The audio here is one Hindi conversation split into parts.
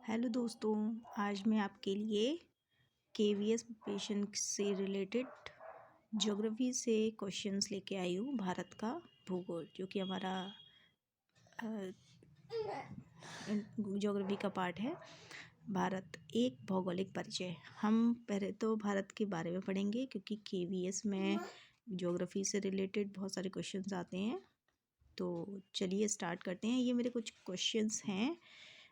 हेलो दोस्तों, आज मैं आपके लिए केवीएस प्रिपरेशन से रिलेटेड ज्योग्राफी से क्वेश्चंस लेके आई हूँ। भारत का भूगोल जो कि हमारा ज्योग्राफी का पार्ट है। भारत एक भौगोलिक परिचय। हम पहले तो भारत के बारे में पढ़ेंगे क्योंकि केवीएस में ज्योग्राफी से रिलेटेड बहुत सारे क्वेश्चंस आते हैं। तो चलिए स्टार्ट करते हैं। ये मेरे कुछ क्वेश्चंस हैं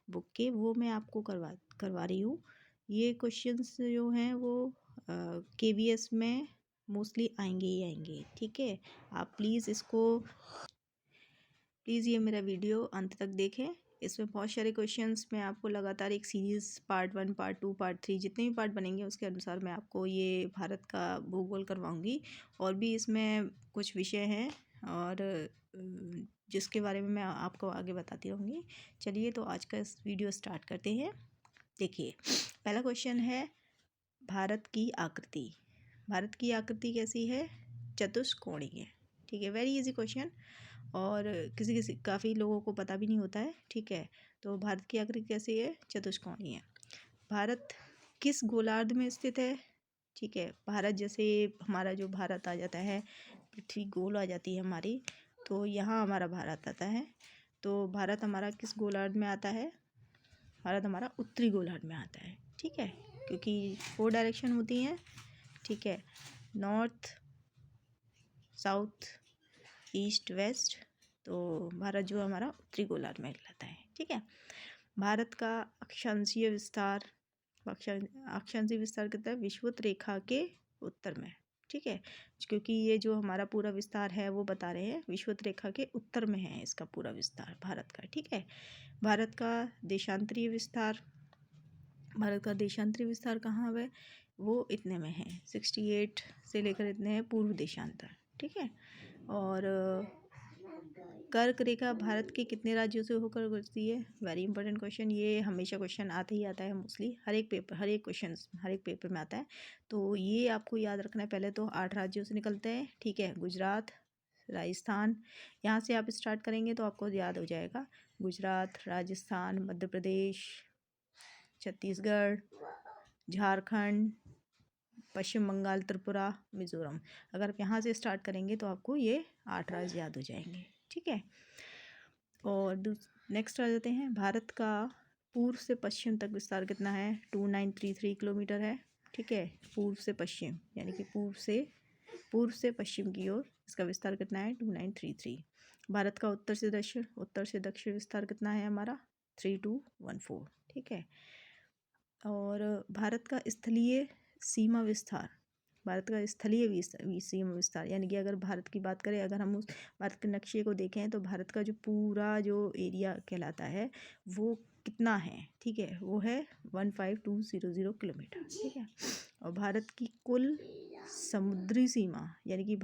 बुक के, वो मैं आपको करवा रही हूँ। ये क्वेश्चंस जो हैं वो केवीएस में मोस्टली आएंगे ही आएंगे। ठीक है, आप प्लीज़ ये मेरा वीडियो अंत तक देखें। इसमें बहुत सारे क्वेश्चंस मैं आपको लगातार एक सीरीज़ पार्ट 1, पार्ट 2, पार्ट 3 जितने भी पार्ट बनेंगे उसके अनुसार मैं आपको ये भारत का भूगोल करवाऊँगी। और भी इसमें कुछ विषय हैं और जिसके बारे में मैं आपको आगे बताती रहूँगी। चलिए तो आज का इस वीडियो स्टार्ट करते हैं। देखिए, पहला क्वेश्चन है भारत की आकृति। भारत की आकृति कैसी है? चतुष्कोणीय। ठीक है, वेरी इजी क्वेश्चन और किसी काफ़ी लोगों को पता भी नहीं होता है। ठीक है, तो भारत की आकृति कैसी है? चतुष्कोणीय। भारत किस गोलार्ध में स्थित है? ठीक है, भारत जैसे हमारा जो भारत आ जाता है, पृथ्वी गोल आ जाती है हमारी, तो यहाँ हमारा भारत आता है। तो भारत हमारा किस गोलार्ध में आता है? भारत हमारा उत्तरी गोलार्ध में आता है। ठीक है, क्योंकि 4 डायरेक्शन होती हैं। ठीक है, नॉर्थ, साउथ, ईस्ट, वेस्ट। तो भारत जो हमारा उत्तरी गोलार्ध में कहलाता है। ठीक है, भारत का अक्षांशीय विस्तार कितना है? विषुवत रेखा के उत्तर में। ठीक है, क्योंकि ये जो हमारा पूरा विस्तार है वो बता रहे हैं विषुवत रेखा के उत्तर में है इसका पूरा विस्तार भारत का। ठीक है, भारत का देशांतरीय विस्तार कहाँ है? वो इतने में है, 68 से लेकर इतने हैं पूर्व देशांतर। ठीक है, और कर्क रेखा भारत के कितने राज्यों से होकर गुजरती है? Very important question. ये हमेशा क्वेश्चन आता ही आता है मोस्टली, हर एक पेपर में आता है। तो ये आपको याद रखना है। पहले तो 8 राज्यों से निकलते हैं। ठीक है, गुजरात, राजस्थान, यहाँ से आप स्टार्ट करेंगे तो आपको याद हो जाएगा। गुजरात, राजस्थान, मध्य प्रदेश, छत्तीसगढ़, झारखंड, पश्चिम बंगाल, त्रिपुरा, मिज़ोरम। अगर आप यहाँ से स्टार्ट करेंगे तो आपको ये 8 राज्य याद हो जाएंगे। ठीक है, और नेक्स्ट आ जाते हैं। भारत का पूर्व से पश्चिम तक विस्तार कितना है? 2933 किलोमीटर है। ठीक है, पूर्व से पश्चिम यानी कि पूर्व से पश्चिम की ओर इसका विस्तार कितना है? 2933। भारत का उत्तर से दक्षिण विस्तार कितना है हमारा? 3214। ठीक है, और भारत का स्थलीय सीमा विस्तार यानी कि अगर भारत की बात करें, अगर हम उस भारत के नक्शे को देखें तो भारत का जो पूरा जो एरिया कहलाता है वो कितना है? ठीक है, वो है 15200 किलोमीटर। ठीक है, और भारत की कुल समुद्री सीमा यानी कि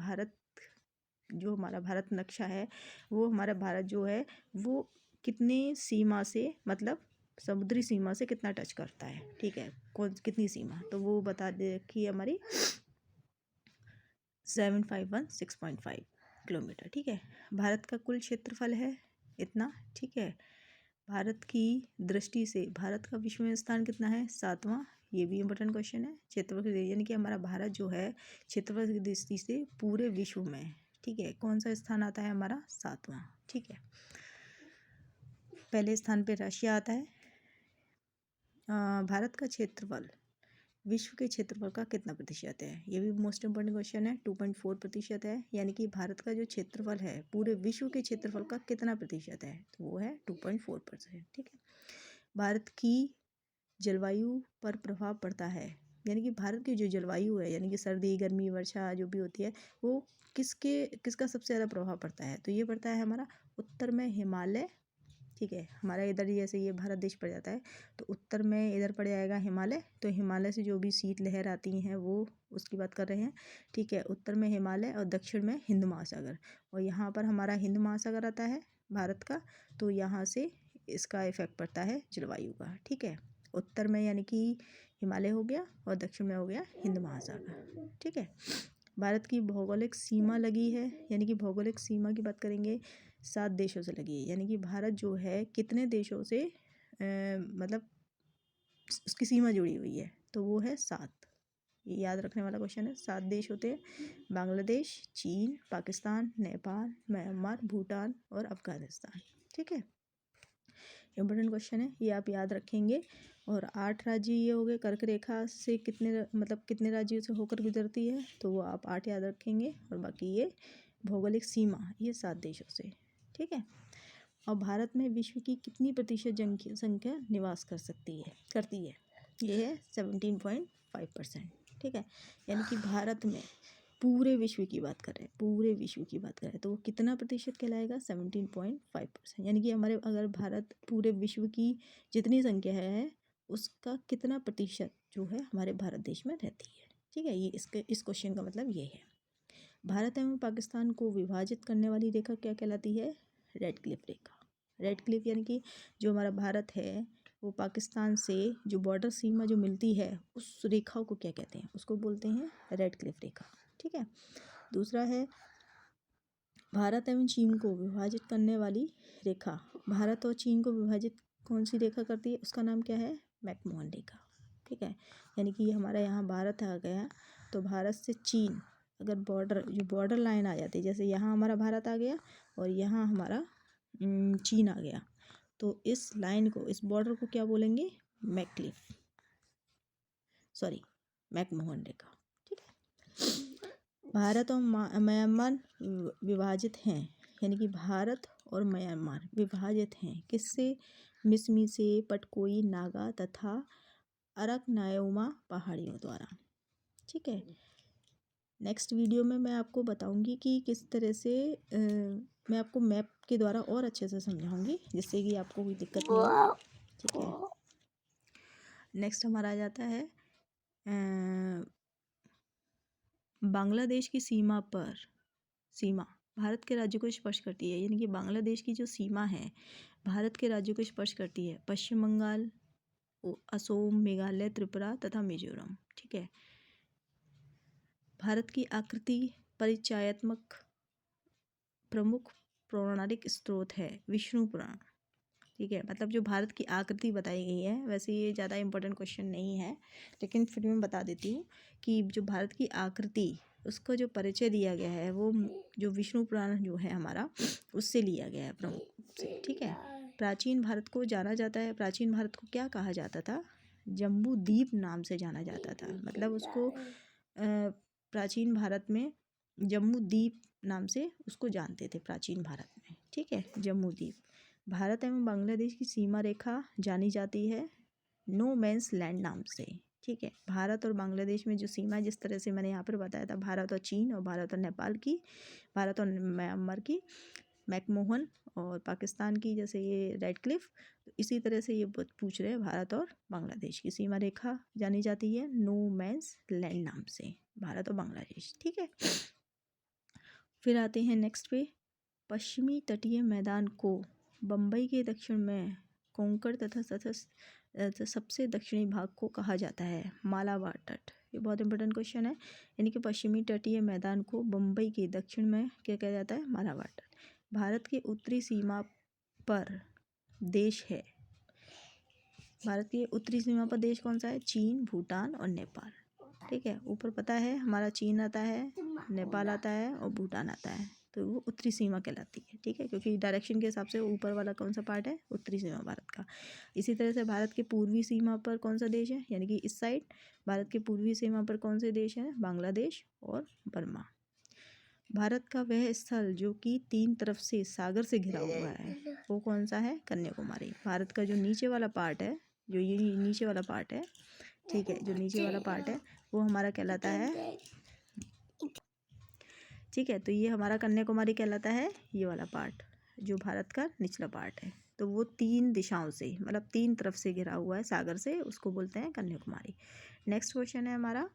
जो हमारा भारत नक्शा है वो हमारा भारत जो है वो कितने सीमा से, मतलब समुद्री सीमा से कितना टच करता है? ठीक है, कितनी सीमा, तो वो बता दे रखी है हमारी 7516.5 किलोमीटर। ठीक है, भारत का कुल क्षेत्रफल है इतना। ठीक है, भारत की दृष्टि से भारत का विश्व में स्थान कितना है? 7वां। ये भी इम्पोर्टेंट क्वेश्चन है। क्षेत्रफल यानी कि हमारा भारत जो है क्षेत्रफल की दृष्टि से पूरे विश्व में, ठीक है, कौन सा स्थान आता है हमारा? 7वां। ठीक है, पहले स्थान पे रशिया आता है। भारत का क्षेत्रफल विश्व के क्षेत्रफल का कितना प्रतिशत है? ये भी मोस्ट इम्पोर्टेंट क्वेश्चन है। 2.4% है, यानी कि भारत का जो क्षेत्रफल है पूरे विश्व के क्षेत्रफल का कितना प्रतिशत है? तो वो है 2.4%। ठीक है, भारत की जलवायु पर प्रभाव पड़ता है, यानी कि भारत की जो जलवायु है यानी कि सर्दी, गर्मी, वर्षा जो भी होती है वो किसका सबसे ज़्यादा प्रभाव पड़ता है? तो ये पड़ता है हमारा उत्तर में हिमालय। ठीक है, हमारा इधर जैसे ये भारत देश पड़ जाता है तो उत्तर में इधर पड़ जाएगा हिमालय। तो हिमालय से जो भी शीत लहर आती हैं वो उसकी बात कर रहे हैं। ठीक है, उत्तर में हिमालय और दक्षिण में हिंद महासागर, और यहाँ पर हमारा हिंद महासागर आता है भारत का। तो यहाँ से इसका इफेक्ट पड़ता है जलवायु का। ठीक है, उत्तर में यानी कि हिमालय हो गया और दक्षिण में हो गया हिंद महासागर। ठीक है, भारत की भौगोलिक सीमा लगी है, यानी कि भौगोलिक सीमा की बात करेंगे 7 देशों से लगी है। यानी कि भारत जो है कितने देशों से मतलब उसकी सीमा जुड़ी हुई है, तो वो है 7। ये याद रखने वाला क्वेश्चन है। 7 देश होते हैं, बांग्लादेश, चीन, पाकिस्तान, नेपाल, म्यांमार, भूटान और अफगानिस्तान। ठीक है, इम्पोर्टेंट क्वेश्चन है, ये आप याद रखेंगे। और 8 राज्य ये हो गए। कर्क रेखा से कितने राज्यों से होकर गुजरती है, तो वो आप 8 याद रखेंगे। और बाकी ये भौगोलिक सीमा, ये 7 देशों से। ठीक है, और भारत में विश्व की कितनी प्रतिशत संख्या निवास करती है, ये है 17.5%। ठीक है, यानी कि भारत में पूरे विश्व की बात कर रहे हैं, पूरे विश्व की बात कर रहे हैं, तो वो कितना प्रतिशत कहलाएगा, 17.5%। यानी कि हमारे अगर भारत पूरे विश्व की जितनी संख्या है उसका कितना प्रतिशत जो है हमारे भारत देश में रहती है। ठीक है, ये इस क्वेश्चन का मतलब ये है। भारत एवं पाकिस्तान को विभाजित करने वाली रेखा क्या कहलाती है, रेड क्लिफ रेखा। रेड क्लिफ यानी कि जो हमारा भारत है वो पाकिस्तान से जो बॉर्डर सीमा जो मिलती है उस रेखा को क्या कहते हैं, उसको बोलते हैं रेड क्लिफ रेखा। ठीक है, दूसरा है भारत एवं चीन को विभाजित करने वाली रेखा। भारत और चीन को विभाजित कौन सी रेखा करती है, उसका नाम क्या है, मैकमोहन रेखा। ठीक है, यानी कि हमारा यहाँ भारत आ गया, तो भारत से चीन अगर बॉर्डर लाइन आ जाती है, जैसे यहाँ हमारा भारत आ गया और यहाँ हमारा चीन आ गया, तो इस लाइन को, इस बॉर्डर को क्या बोलेंगे, मैकमोहन रेखा। ठीक है, भारत और म्यांमार विभाजित हैं, यानी कि भारत और म्यांमार विभाजित हैं किससे, मिसमी से, पटकोई, नागा तथा अरकनायोमा पहाड़ियों द्वारा। ठीक है, नेक्स्ट वीडियो में मैं आपको बताऊंगी कि किस तरह से मैं आपको मैप के द्वारा और अच्छे से समझाऊंगी, जिससे कि आपको कोई दिक्कत नहीं हो। ठीक है, नेक्स्ट हमारा आ जाता है बांग्लादेश की सीमा भारत के राज्य को स्पर्श करती है, यानी कि बांग्लादेश की जो सीमा है भारत के राज्यों को स्पर्श करती है, पश्चिम बंगाल, असम, मेघालय, त्रिपुरा तथा मिजोरम। ठीक है, भारत की आकृति परिचयात्मक प्रमुख पौराणिक स्रोत है विष्णु पुराण। ठीक है, मतलब जो भारत की आकृति बताई गई है, वैसे ये ज़्यादा इंपॉर्टेंट क्वेश्चन नहीं है, लेकिन फिर मैं बता देती हूँ कि जो भारत की आकृति, उसको जो परिचय दिया गया है वो जो विष्णु पुराण जो है हमारा, उससे लिया गया है प्रमुख रूप से। ठीक है, प्राचीन भारत को जाना जाता है, प्राचीन भारत को क्या कहा जाता था, जम्बू द्वीप नाम से जाना जाता था। मतलब उसको प्राचीन भारत में जम्मू द्वीप नाम से उसको जानते थे प्राचीन भारत में। ठीक है, जम्मू द्वीप। भारत एवं बांग्लादेश की सीमा रेखा जानी जाती है नो मैंस लैंड नाम से। ठीक है, भारत और बांग्लादेश में जो सीमा, जिस तरह से मैंने यहाँ पर बताया था, भारत और चीन और भारत और नेपाल की, भारत और म्यांमार की, मैकमोहन और पाकिस्तान की जैसे ये रेड क्लिफ, तो इसी तरह से ये पूछ रहे हैं भारत और बांग्लादेश की सीमा रेखा जानी जाती है नो मैंस लैंड नाम से, भारत और बांग्लादेश। ठीक है, फिर आते हैं नेक्स्ट पे, पश्चिमी तटीय मैदान को बम्बई के दक्षिण में कोंकण तथा सबसे दक्षिणी भाग को कहा जाता है मालाबार तट। ये बहुत इंपॉर्टेंट क्वेश्चन है, यानी कि पश्चिमी तटीय मैदान को बम्बई के दक्षिण में क्या कहा जाता है, मालाबार तट। भारत के उत्तरी सीमा पर देश है, भारत की उत्तरी सीमा पर देश कौन सा है, चीन, भूटान और नेपाल। ठीक है, ऊपर पता है हमारा चीन आता है, नेपाल आता है और भूटान आता है, तो वो उत्तरी सीमा कहलाती है। ठीक है, क्योंकि डायरेक्शन के हिसाब से ऊपर वाला कौन सा पार्ट है, उत्तरी सीमा भारत का। इसी तरह से भारत के पूर्वी सीमा पर कौन सा देश है, यानी कि इस साइड भारत के पूर्वी सीमा पर कौन से देश हैं, बांग्लादेश और बर्मा। भारत का वह स्थल जो कि 3 तरफ से सागर से घिरा हुआ है, वो कौन सा है, कन्याकुमारी। भारत का जो नीचे वाला पार्ट है, जो ये नीचे वाला पार्ट है, ठीक है, जो नीचे वाला पार्ट है वो हमारा कहलाता है, ठीक है, तो ये हमारा कन्याकुमारी कहलाता है, ये वाला पार्ट जो भारत का निचला पार्ट है। तो वो 3 दिशाओं से, मतलब 3 तरफ से घिरा हुआ है सागर से, उसको बोलते हैं कन्याकुमारी। नेक्स्ट क्वेश्चन है हमारा,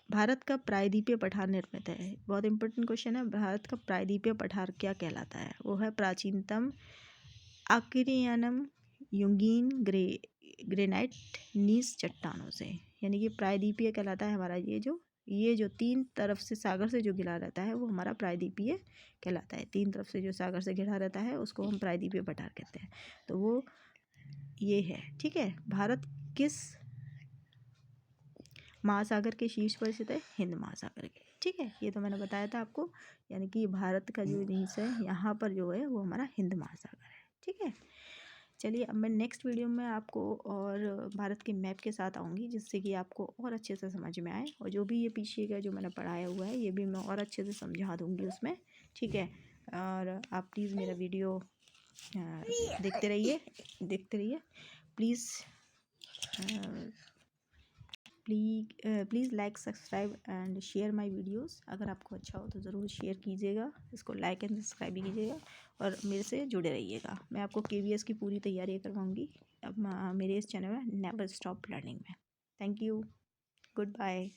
भारत का प्रायद्वीपीय पठार निर्मित है। बहुत इंपॉर्टेंट क्वेश्चन है, भारत का प्रायद्वीपीय पठार क्या कहलाता है, वो है प्राचीनतम आकिरियनम युंगीन ग्रेनाइट नीस चट्टानों से, यानी कि प्रायद्वीपीय कहलाता है हमारा ये जो 3 तरफ से सागर से जो घिरा रहता है वो हमारा प्रायद्वीपीय कहलाता है। 3 तरफ से जो सागर से घिरा रहता है उसको हम प्रायद्वीपीय पठार कहते हैं। तो वो ये है, ठीक है। भारत किस महासागर के शीर्ष पर स्थित है? हिंद महासागर के, ठीक है। ये तो मैंने बताया था आपको, यानी कि भारत का जो देश है यहाँ पर जो है वो हमारा हिंद महासागर है, ठीक है। चलिए अब मैं नेक्स्ट वीडियो में आपको और भारत के मैप के साथ आऊँगी, जिससे कि आपको और अच्छे से समझ में आए, और जो भी ये पीछे का जो मैंने पढ़ाया हुआ है ये भी मैं और अच्छे से समझा दूँगी उसमें, ठीक है। और आप प्लीज़ मेरा वीडियो देखते रहिए, please please like, subscribe and share my videos. अगर आपको अच्छा हो तो ज़रूर शेयर कीजिएगा, इसको लाइक एंड सब्सक्राइब भी कीजिएगा, और मेरे से जुड़े रहिएगा। मैं आपको KVS की पूरी तैयारी करवाऊँगी अब मेरे इस चैनल में नेवर स्टॉप लर्निंग में। Thank you, good bye.